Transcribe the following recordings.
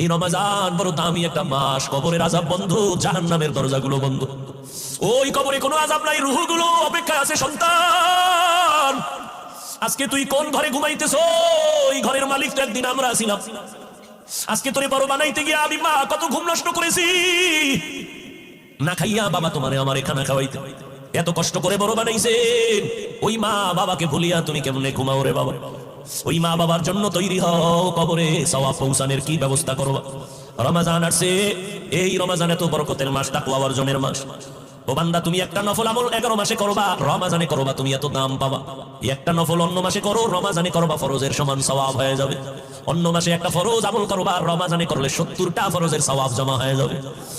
এই রমজান বড় দামি একটা মাস, কবরের আযাব বন্ধ, জাহান্নামের দরজাগুলো বন্ধ। ওই কবরে কোনো আযাব নাই, রূহগুলো অপেক্ষায় আছে। সন্তান, আজকে তুই কোন ঘরে ঘুমাইতেছ? ওই ঘরের মালিক তো একদিন আমরা ছিলাম। আজকে তোরে বড় বানাইতে গিয়ে আমি মা কত ঘুম নষ্ট করেছি। না খাইয়া বাবা তোমারে আমার খানা খাওয়াইতে এত কষ্ট করে বড় বানাইছেন। ওই মা বাবাকে ভুলিয়া তুমি কেমনে ঘুমাও রে বাবা? ওই মা বাবার জন্য তৈরি হও, কবরে সওয়াব পৌঁছানোর কি ব্যবস্থা করবা? রমজান আসছে, এই রমজানে তো বরকতের মাস, তাকওয়া অর্জনের মাস। ও বান্দা, তুমি একটা নফল আমল 11 মাসে করবা, রমজানে করবা, তুমি এত দাম পাবা। একটা নফল অন্য মাসে করো, রমজানে করবা, ফরজের সমান সওয়াব হয়ে যাবে। অন্য মাসে একটা ফরজ আমল করবা, রমজানে করলে 70টা ফরজের সওয়াব জমা হয়ে যাবে।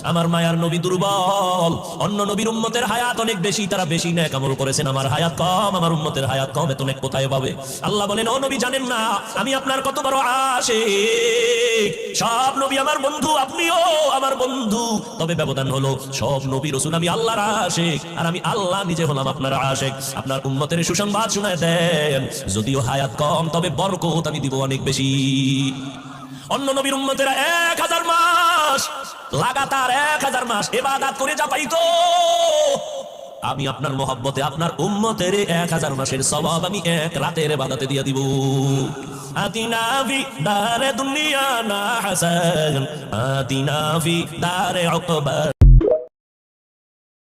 আমার মায়ার নবী দুর্বল, অন্য নবীর উম্মতের হায়াত অনেক বেশি, তারা বেশি নেক আমল করেছেন। আমার হায়াত কম, আমার উম্মতের হায়াত কম, এত নেক কোথায় পাবে? আল্লাহ বলেন, ও নবী জানেন না আমি আপনার কত বড় আশিক? সব নবী আমার বন্ধু, আপনিও আমার বন্ধু, তবে ব্যবধান হলো সব নবী রাসূল আমি আল্লাহর আশিক, আর আমি আল্লাহ নিজে হলাম আপনার আশিক। আপনার উম্মতের সুসংবাদ শোনায় দেন, যদিও হায়াত কম তবে বরকত আমি দিব অনেক বেশি। অন্য নবীর উম্মতেরা 1000 মাস লাগাতার 1000 মাস ইবাদত করে যা পাইতো, আমি আপনার মহব্বতে আপনার উম্মতের 1000 মাসের সওয়াব আমি এক রাতের ইবাদতে দিয়ে দিব। আতিনা ফি দারে দুনিয়া না হাসান, আতিনা ফি দারে উকবা।